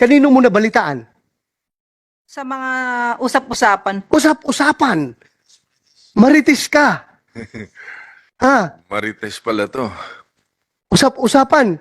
Kanino mo nabalitaan? Sa mga usap-usapan. Usap-usapan. Marites ka. Ha? Marites pala to. Usap-usapan.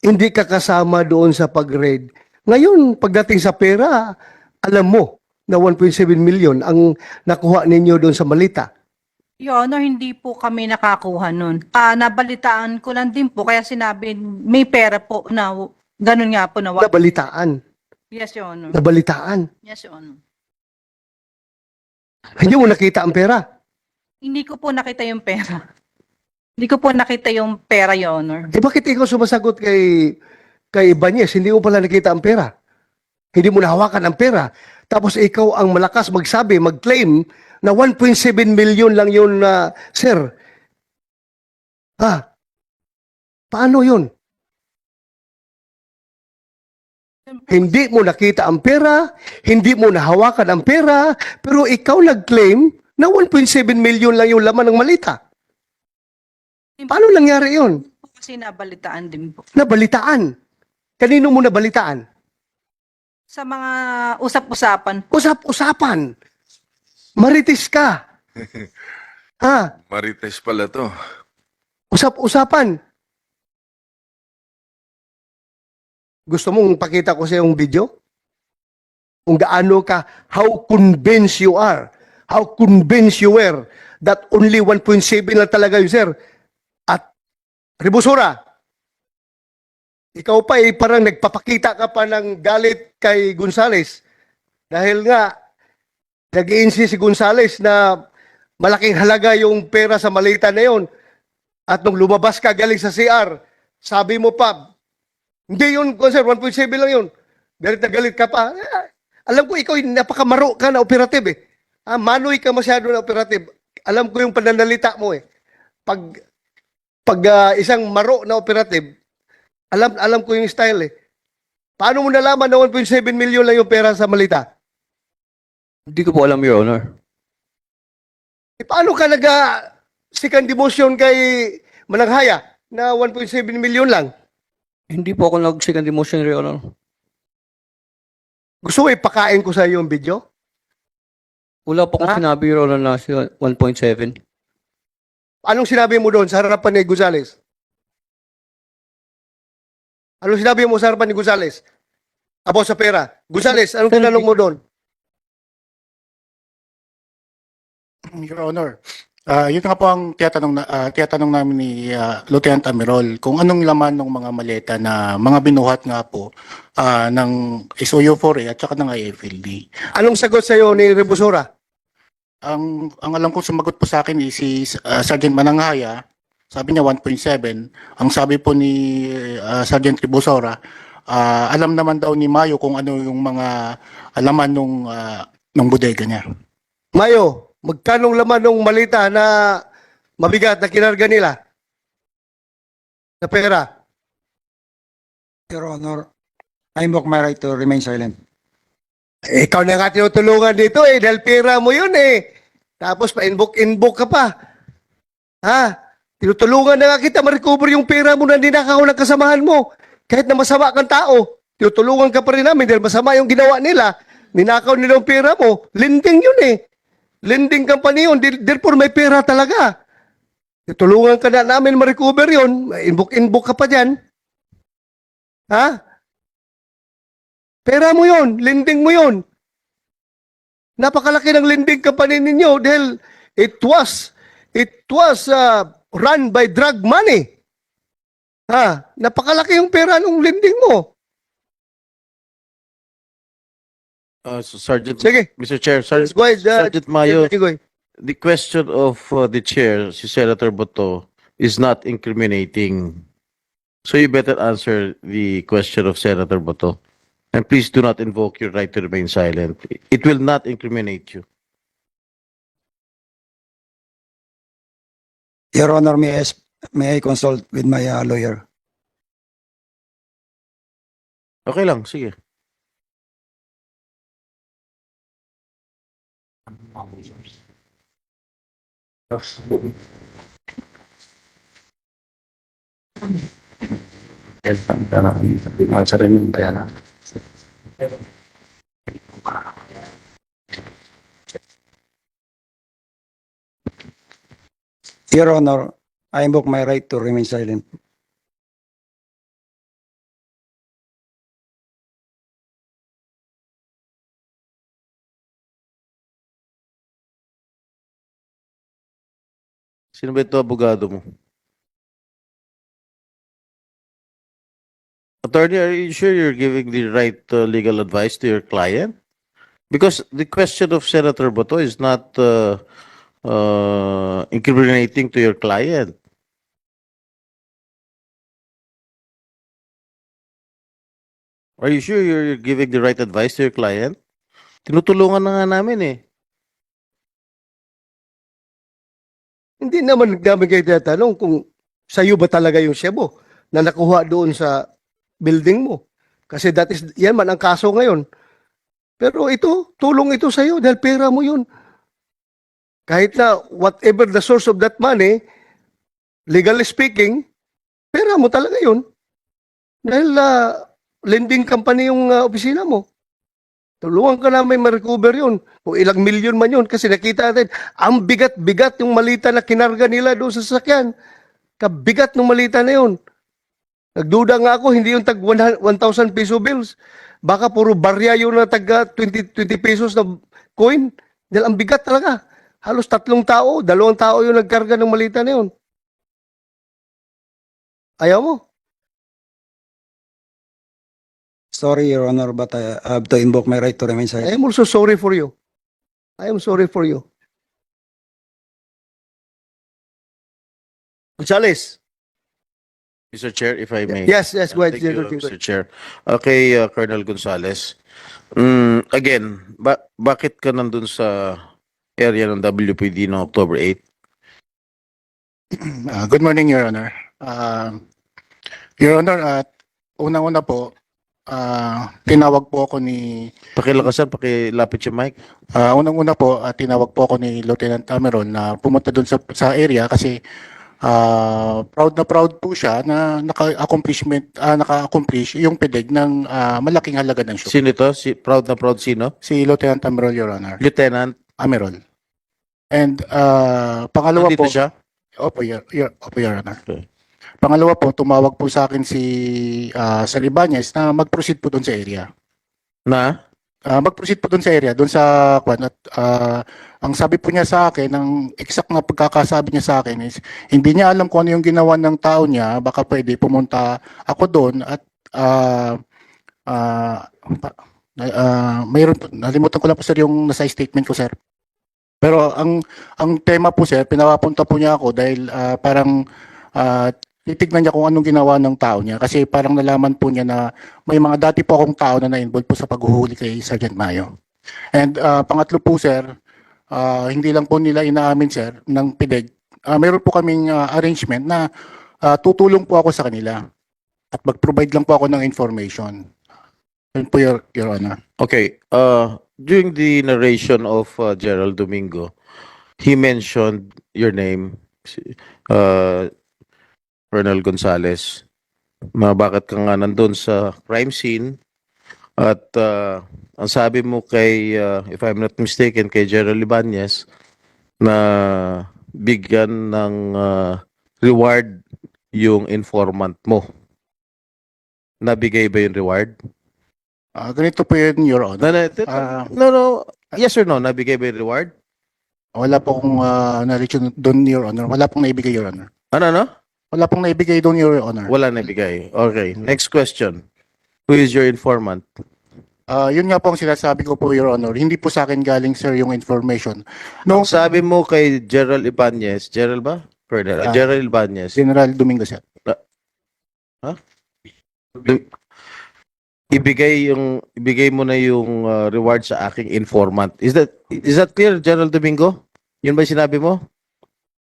Hindi ka kasama doon sa pag-raid. Ngayon, pagdating sa pera, alam mo na 1.7 million ang nakuha ninyo doon sa Malita. Your Honor, hindi po kami nakakuha nun. Nabalitaan ko lang din po, kaya sinabi, may pera po na, ganun nga po na. Nabalitaan. Yes, Your Honor. Nabalitaan. Yes, Your Honor. Hindi mo nakita ang pera. Hindi ko po nakita yung pera. Hindi ko po nakita yung pera, Your Honor. Eh bakit ikaw sumasagot kay Ibanez? Hindi mo pala nakita ang pera. Hindi mo nahawakan ang pera. Tapos ikaw ang malakas magsabi, mag-claim na 1.7 million lang yun, sir. Ha? Paano yun? Hindi mo nakita ang pera, hindi mo nahawakan ang pera, pero ikaw nag-claim na 1.7 million lang yung laman ng Malita. Paano nangyari yun? Kasi nabalitaan din po. Nabalitaan. Kanino mo nabalitaan? Sa mga usap-usapan. Usap-usapan. Marites ka. Ha? Marites pala to. Usap-usapan. Gusto mong pakita ko sa yung video? Kung gaano ka, how convinced you are, how convinced you were that only 1.7 lang talaga yun, sir. At, Rebusora, ikaw pa parang nagpapakita ka pa ng galit kay Gonzales. Dahil nga, nag-i-insist si Gonzales na malaking halaga yung pera sa Malita na yon. At nung lumabas ka galing sa CR, sabi mo pa, hindi yun, sir, 1.7 lang yun. Galit na galit ka pa. Alam ko, ikaw napakamaro ka na operative eh. Manoy ka masyado na operative. Alam ko yung pananalita mo eh. Pag isang maro na operative, alam ko yung style eh. Paano mo nalaman na 1.7 million lang yung pera sa Malita? Hindi ko po alam, Your Honor. Paano ka second demotion kay Mananghaya na 1.7 million lang? Hindi po ako nag-second demotion, Your Honor. Gusto mo ipakain ko sa iyo yung video? Wala po akong sinabi, Your Honor, na 1.7. Anong sinabi mo doon sa harapan ni Gonzales? Anong sinabi mo sa harapan ni Gonzales? About sa pera. Gonzales, anong tinanong mo doon? Your Honor, yun nga po ang tiyatanong namin ni Lieutenant Amirol, kung anong laman ng mga maleta na mga binuhat nga po ng SOU4A at saka ng IFLD. Anong sagot sa iyo ni Rebusora? Ang alam ko sumagot po sa akin is si Sergeant Mananghaya, sabi niya 1.7. Ang sabi po ni Sergeant Tribusora, alam naman daw ni Mayo kung ano yung mga laman ng bodega niya. Mayo, magkanong laman ng malita na mabigat na kinarga nila? Na pera? Your Honor, I invoke my right to remain silent. Ikaw na nga tinutulungan dito eh, dahil pera mo yun eh. Tapos pa-inbook ka pa. Ha? Tinutulungan na nga kita ma-recover yung pera mo na ninakaw ng kasamahan mo. Kahit na masama kang tao, tinutulungan ka pa rin namin dahil masama yung ginawa nila. Ninakaw nila yung pera mo. Lending yun eh. Lending company yun. Therefore may pera talaga. Tinutulungan ka na namin ma-recover yun. Inbook ka pa dyan. Ha? Pera mo yun, lending mo yun. Napakalaki ng lending company ninyo dahil it was run by drug money. Ha, napakalaki yung pera ng lending mo. Sergeant, Sige. Mr. Chair, Let's go ahead, Sergeant Mayo, go ahead. the question of the chair, si Senator Boto, is not incriminating. So you better answer the question of Senator Boto. And please do not invoke your right to remain silent. It will not incriminate you. Your Honor, may I consult with my lawyer? Okay lang, sige. Your Honor, I invoke my right to remain silent. Sino ba ito abogado mo? Attorney, are you sure you're giving the right legal advice to your client? Because the question of Senator Boto is not incriminating to your client. Are you sure you're giving the right advice to your client? Tinutulungan na nga namin eh. Hindi naman namin kayo tinatanong kung sa'yo ba talaga yung Shebo na nakuha doon sa building mo. Kasi yan man ang kaso ngayon. Pero ito, tulong ito sa'yo dahil pera mo yun. Kahit na whatever the source of that money, legally speaking, pera mo talaga yun. Dahil lending company yung opisina mo. Tulungan ka namin ma-recover yun. Kung ilang milyon man yun. Kasi nakita natin, ang bigat-bigat yung malita na kinarga nila doon sa sasakyan. Kabigat ng malita na yun. Nagduda nga ako, hindi yung tag 1,000 peso bills. Baka puro barya yun na tag 20 pesos na coin. Dahil ang bigat talaga. Halos 3 tao, 2 tao yung nagkarga ng malita na yun. Ayaw mo? Sorry, Your Honor, but I have to invoke my right to remain I silent. am also sorry for you. I am sorry for you. Gonzales. Mr. Chair, if I may. Yes, go ahead. Thank you, Mr. Chair. Okay, Colonel Gonzales. Again, bakit ka nandun sa area ng WPD noong October 8? Good morning, Your Honor. Your Honor, unang-una po, tinawag po ako ni Pakilakasan, pakilapit yung mic. unang-una po, tinawag po ako ni Lieutenant Cameron na pumunta doon sa area kasi proud na proud po siya na naka-accomplish yung PDEG ng malaking halaga ng show. Sino ito? Proud na proud sino? Si Lieutenant Cameron, Your Honor. Lieutenant. Amerol. And pangalawa Nandito po, siya? Opo, Your Honor. Okay. Pangalawa po, tumawag po sa akin si Sir Ibanez na mag-proceed po doon sa area. Na? Mag-proceed po doon sa area, doon sa kwan at ang sabi po niya sa akin, ang exact na pagkakasabi niya sa akin is hindi niya alam kung ano yung ginawa ng tao niya, baka pwede pumunta ako doon at mayroon, nalimutan ko lang po sir yung nasa statement ko sir. Pero ang tema po sir, pinapapunta po niya ako dahil parang titignan niya kung anong ginawa ng tao niya kasi parang nalaman po niya na may mga dati po akong tao na na-involve po sa paghuhuli kay Sergeant Mayo. And pangatlo po sir, hindi lang po nila inaamin sir ng PDEG. Meron po kaming arrangement na tutulong po ako sa kanila at mag-provide lang po ako ng information. Yun po Your Honor. Okay. During the narration of Gerald Domingo, he mentioned your name, Colonel Gonzales. Bakit ka nga nandun sa crime scene at ang sabi mo kay, if I'm not mistaken, kay Gerald Ibanez na bigyan ng reward yung informant mo. Nabigay ba yung reward? Ganito po yun Your Honor. No. Yes or no? Nabigay ba yung reward? Wala po akong narration doon Your Honor. Wala pong naibigay Your Honor. Ano? Wala pong naibigay doon Your Honor. Wala nabigay. Okay. Next question. Who is your informant? Yun nga po ang sinasabi ko po, Your Honor. Hindi po sa akin galing, sir, yung information. No, Sabi mo kay Gerald Ibanez. Gerald ba? Colonel. Gerald Ibanez. General Domingo, sir. Ibigay mo na yung reward sa aking informant. Is that clear, Gerald Domingo? Yun ba yung sinabi mo?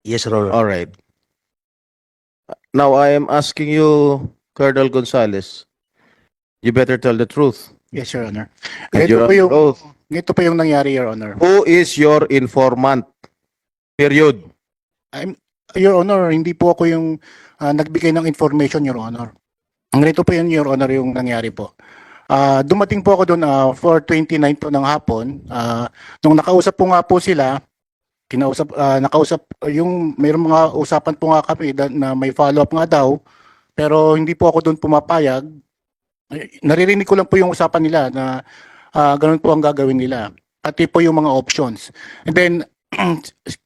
Yes, Sir. All right. Now I am asking you, Colonel Gonzales. You better tell the truth. Yes, Your Honor. And Ito you're po, yung, under oath. ito po yung nangyari, Your Honor. Who is your informant? Period. Your Honor, hindi po ako yung nagbigay ng information, Your Honor. Ang ganito po yun, Your Honor, yung nangyari po. Dumating po ako doon 4:29 po ng hapon. Nung nakausap po nga po sila, nakausap yung mayroong mga usapan po nga kami na may follow-up nga daw, pero hindi po ako doon pumapayag. Naririnig ko lang po yung usapan nila na ganun po ang gagawin nila. Pati po yung mga options. And then,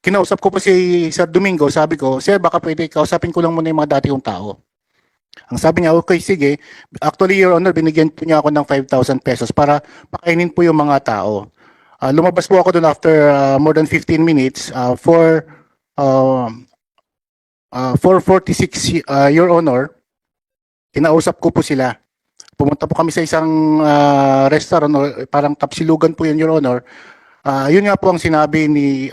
kinausap ko po si Sir Domingo, sabi ko, Sir, baka pwede kausapin ko lang muna yung mga dati kong tao. Ang sabi niya, okay, sige. Actually, Your Honor, binigyan po niya ako ng 5,000 pesos para pakainin po yung mga tao. Lumabas po ako doon after more than 15 minutes for 4:46, Your Honor. Kinausap ko po sila. Pumunta po kami sa isang restaurant, or parang tapsilugan po yun, Your Honor. Yun nga po ang sinabi ni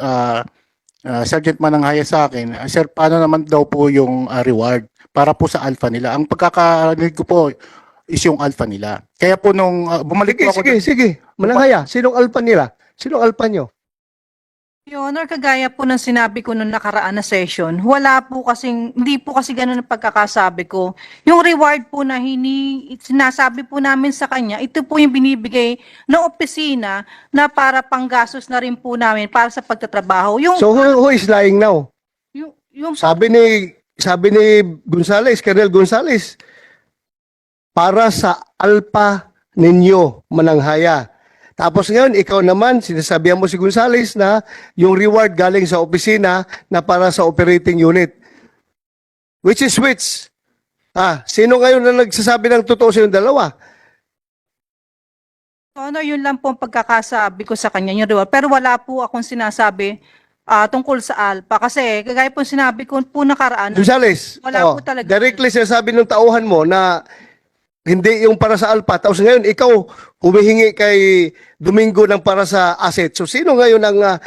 Sergeant Mananghaya sa akin, Sir, paano naman daw po yung reward para po sa alpha nila? Ang pagkakarinig ko po is yung alpha nila. Kaya po nung bumalik Sige, po ako sige. Mananghaya, sinong alpha nila? Sinong alpha nyo? Your Honor, kagaya po ng sinabi ko nung nakaraan na session, hindi po kasi ganun ang pagkakasabi ko. Yung reward po na sinasabi po namin sa kanya, ito po yung binibigay ng opisina na para panggastos na rin po namin para sa pagtatrabaho. So who is lying now? Yung Sabi ni Gonzales, Colonel Gonzales, para sa alpha ninyo, Mananghaya. Tapos ngayon, ikaw naman, sinasabihan mo si Gonzales na yung reward galing sa opisina na para sa operating unit. Which is which? Sino ngayon na nagsasabi ng totoo sa yung dalawa? Honor, yun lang po ang pagkakasabi ko sa kanya, yung reward. Pero wala po akong sinasabi tungkol sa alpha. Kasi, kagaya po sinabi ko po nakaraan, Gonzales, Wala po talaga. directly sinasabi ng tauhan mo na hindi yung para sa alpha. Tapos ngayon, ikaw humihingi kay Domingo ng para sa asset. So, sino ngayon ang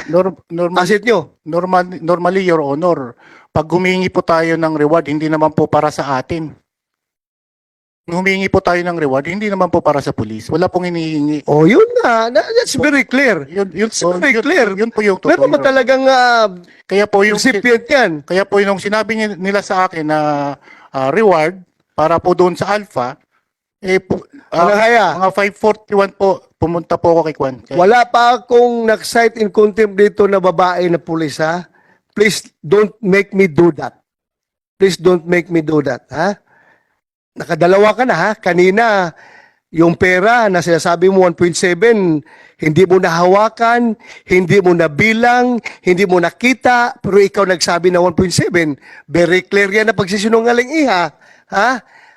asset nyo? normally, Your Honor, pag humingi po tayo ng reward, hindi naman po para sa atin. Kung humingi po tayo ng reward, hindi naman po para sa police. Wala pong hinihingi. Oh, yun na. That's very clear. Yun very clear. Yun po yung totoo. Meron ba talagang Kaya po yung recipient yan? Kaya po yung sinabi nila sa akin na reward para po doon sa alpha, Mananghaya, mga 5:41 po, pumunta po ako kay Kwan. wala pa akong nag-cite in contempt dito na babae na pulis, ha? Please don't make me do that. Please don't make me do that, ha? Nakadalawa ka na, ha? Kanina, yung pera na sinasabi mo 1.7, hindi mo nahawakan, hindi mo nabilang, hindi mo nakita, pero ikaw nagsabi na 1.7. Very clear yan na pagsisinungaling, iha. Ha?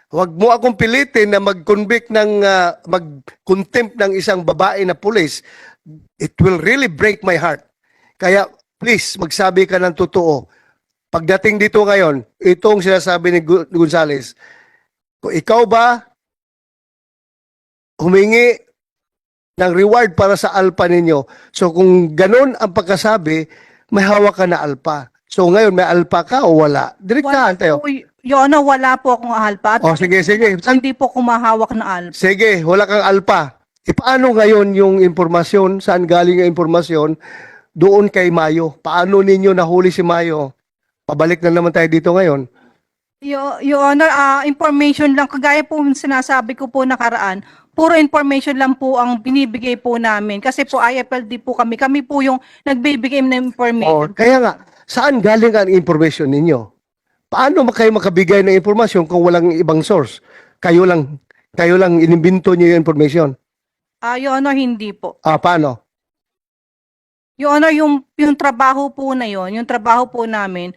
Huwag mo akong pilitin na mag-convict ng, mag-contempt ng isang babae na pulis. It will really break my heart. Kaya, please, magsabi ka ng totoo. Pagdating dito ngayon, itong sinasabi ni Gonzales, kung ikaw ba humingi ng reward para sa alpha ninyo, so kung ganun ang pagkasabi, may hawak ka na alpha. So ngayon, may alpha ka o wala? Direktahan tayo. Your Honor, wala po akong alpha. At O sige. hindi po kumahawak ng alpha. Sige, wala kang alpha. Paano ngayon yung impormasyon? Saan galing ang impormasyon? Doon kay Mayo. Paano ninyo nahuli si Mayo? Pabalik na naman tayo dito ngayon. Your Honor, information lang, kagaya po yung sinasabi ko po nakaraan, puro information lang po ang binibigay po namin. Kasi po IFLD po kami. Kami po yung nagbibigay ng information. Kaya nga, saan galing ang information ninyo? Paano kayo makabigay ng informasyon kung walang ibang source? Kayo lang inimbento niyo yung information. Your Honor, hindi po. Paano? Your Honor, yung trabaho po na yon, yung trabaho po namin,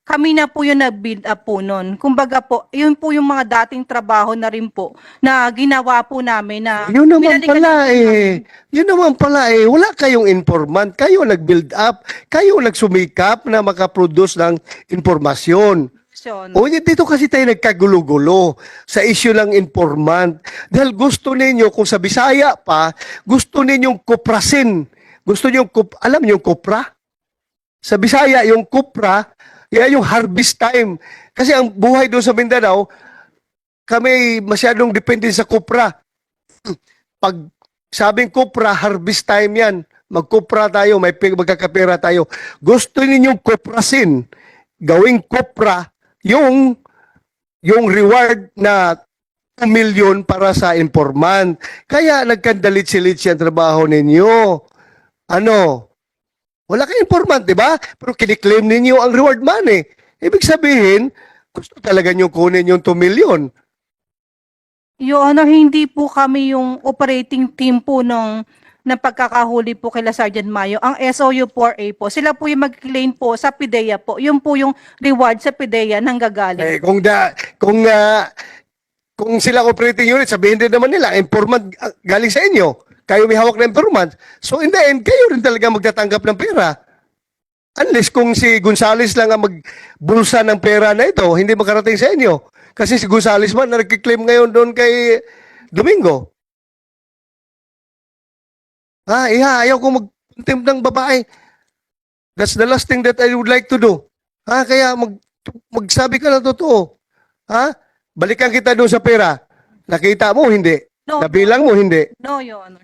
kami na po yung nag-build up po nun. Kumbaga po, yun po yung mga dating trabaho na rin po na ginawa po namin na Yun naman binalikan pala namin. Yun naman pala Wala kayong informant. Kayo nag-build up. Kayo nagsumikap na makaproduce ng informasyon. Your Honor. O dito kasi tayo nagkagulo-gulo sa issue ng informant. Dahil gusto ninyo, kung sa Bisaya pa, gusto ninyong kuprasin. Gusto niyo, alam niyo yung kupra? Sa Bisaya, yung kupra, yan yung harvest time. Kasi ang buhay doon sa Mindanao, kami masyadong depende sa kupra. Pag sabing kupra, harvest time yan. Magkupra tayo, magkakapera tayo. Gusto ninyong kuprasin, gawing kupra, yung reward na 2 million para sa informant. Kaya nagkandalit-silit ang trabaho ninyo. Ano? Wala kang informant, di ba? Pero kiniklaim ninyo ang reward money. Ibig sabihin, gusto talaga nyo kunin yung 2 million. Your Honor, hindi po kami yung operating team po ng pagkakahuli po kila Sergeant Mayo. Ang SOU 4A po, sila po yung mag-claim po sa PIDEA po. Yun po yung reward sa PIDEA nang gagaling. Eh, kung sila operating unit, sabihin din naman nila, informant galing sa inyo. Kayo may hawak na informant. So in the end, kayo rin talaga magtatanggap ng pera. Unless kung si Gonzales lang ang magbulsa ng pera na ito, hindi makarating sa inyo. Kasi si Gonzales man na nagkiklaim ngayon doon kay Domingo. Ayaw ko mag-contempt ng babae. That's the last thing that I would like to do. Kaya magsabi ka na totoo. Balikan kita doon sa pera. Nakita mo, hindi. No, Nabilang mo, hindi. no, Your Honor.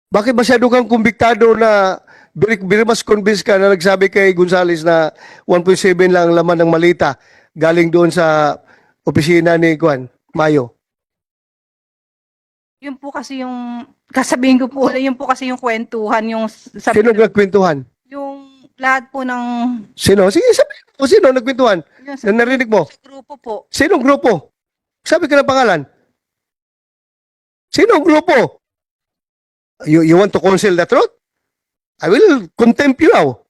Bakit masyado kang kumbiktado na very mas convinced ka na nagsabi kay Gonzales na 1.7 lang ang laman ng malita galing doon sa opisina ni Juan Mayo? Yun po kasi yung, kasabihin ko po, yun po kasi yung kwentuhan, yung sabi, Sino nagkwentuhan? yung lahat po ng, Sino? Sige, sabihin mo. Sino nagkwentuhan? yun Na narinig mo? sa grupo po. Sinong grupo? Sabi ka ng pangalan. Sinong grupo? You want to conceal the truth? I will contempt you now.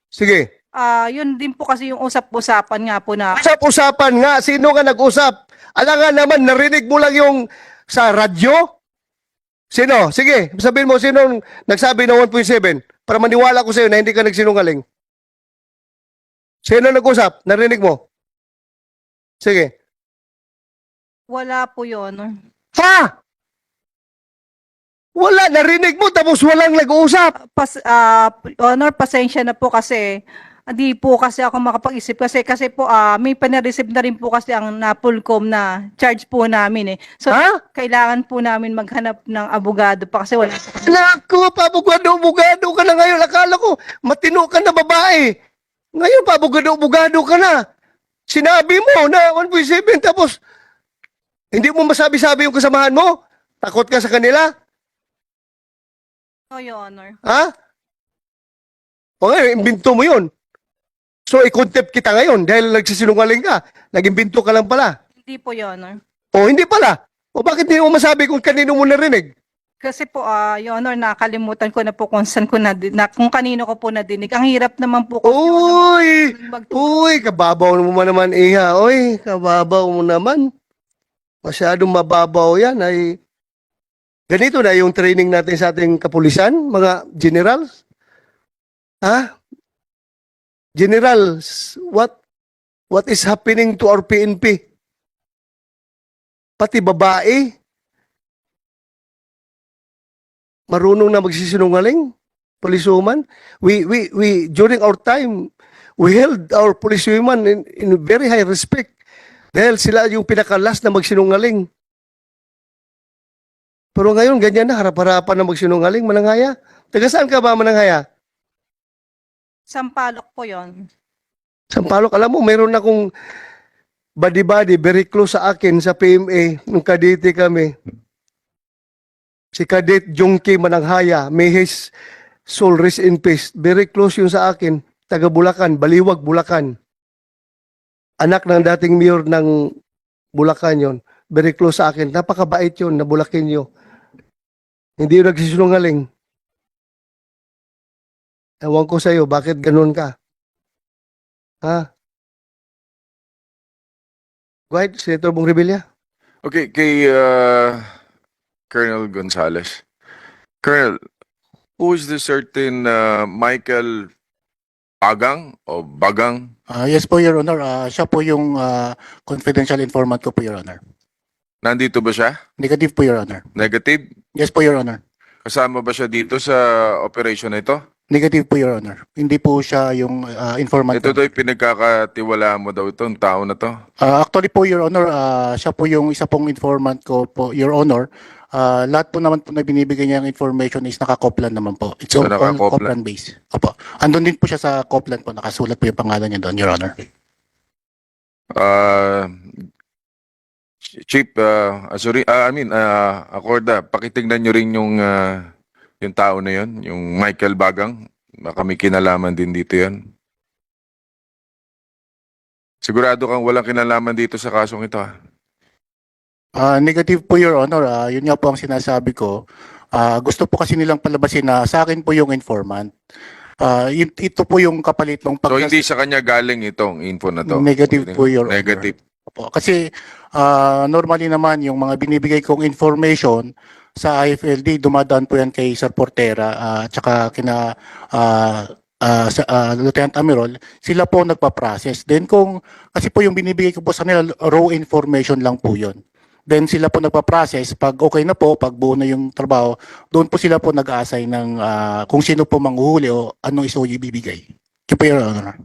Sige. Yun din po kasi yung usap-usapan nga po na, Usap-usapan nga. Sino nga nag-usap? Alangan naman, narinig mo lang yung sa radyo? Sino? Sige, sabihin mo, sino nagsabi ng 1.7? Para maniwala ko sa'yo na hindi ka nagsinungaling. Sino nag-usap? Narinig mo? Sige. wala po yun. Ha? Wala, narinig mo tapos walang nag-uusap. Honor, pasensya na po kasi hindi po kasi ako makapag-isip kasi po may panareceive na rin po kasi ang Napolcom na charge po namin eh. So kailangan po namin maghanap ng abogado pa kasi wala po kami. Naku, pabugado-bugado ka na ngayon. Akala ko, matino ka na babae. Ngayon, pabugado-bugado ka na. Sinabi mo na 1.7 tapos hindi mo masabi-sabi yung kasamahan mo? Takot ka sa kanila? No, Your Honor. O ngayon, imbinto mo yun. So, i-contempt kita ngayon dahil nagsisinungaling ka. Nag-imbinto ka lang pala. Hindi po, Your Honor. O, hindi pala. O, bakit hindi mo masabi kung kanino mo narinig? Kasi po, Your Honor, nakalimutan ko na po kung saan ko kung kanino ko po nadinig. Ang hirap naman po kasi, Your Honor, Uy! magtulog. Uy, kababaw mo naman, Iha. Uy, kababaw mo naman. Masyadong mababaw yan. Ay, ganito na yung training natin sa ating kapulisan, mga generals. Generals, what is happening to our PNP? Pati babae, marunong na magsisinungaling, polisuman. We during our time, we held our policewomen in very high respect dahil sila yung pinakalas na magsinungaling. Pero ngayon, ganyan na, harap-harapan na magsinungaling, Mananghaya. Taga saan ka ba, Mananghaya? Sampalok po yon. Sampalok, alam mo, meron akong buddy-buddy, very close sa akin sa PMA, nung kadete kami. Si Cadet Jongki Mananghaya, may his soul rest in peace. Very close yun sa akin, taga Bulacan, Baliwag, Bulacan. Anak ng dating mayor ng Bulacan yon. Very close sa akin. Napakabait yun, na Bulakenyo. Hindi yun nagsisinungaling. Ewan ko sa'yo, bakit ganun ka? Go ahead, Senator Bong Revilla. Okay, kay Colonel Gonzales. Colonel, who is this certain Michael Bagang o Bagang? Yes po, Your Honor. Siya po yung confidential informant ko po, Your Honor. Nandito ba siya? Negative po, Your Honor. Negative? Yes po, Your Honor. Kasama ba siya dito sa operation na ito? Negative po, Your Honor. Hindi po siya yung informant Ito ko. daw pinagkakatiwalaan mo daw itong tao na to. Actually po, Your Honor, siya po yung isa pong informant ko po, Your Honor. Lahat po naman po na binibigay niya yung information is naka-Copland naman po. It's So, all naka-Copland. Copland base. Opo. Andun din po siya sa Copland po. Nakasulat po yung pangalan niya doon, Your Honor. Chief, Acorda, pakitignan nyo rin yung tao na yun, yung Michael Bagang. Baka may kinalaman din dito yan. Sigurado kang walang kinalaman dito sa kasong ito, ha? Negative po, Your Honor. Yun nga po ang sinasabi ko. Gusto po kasi nilang palabasin na sa akin po yung informant. Ito po yung kapalit ng So hindi sa kanya galing itong info na to? Negative po, Your Honor. Negative. Opo. Kasi normally naman yung mga binibigay kong information sa IFLD, dumadaan po yan kay Sir Portera at saka kina Lieutenant Amirol, sila po nagpa-process. Then kasi po yung binibigay ko po sa nila, raw information lang po yun. Then sila po nagpa-process, pag okay na po, pag buo na yung trabaho, doon po sila po nag-a-assign ng kung sino po manghuhuli o anong isuyo ibibigay. Kaya po, Your Honor.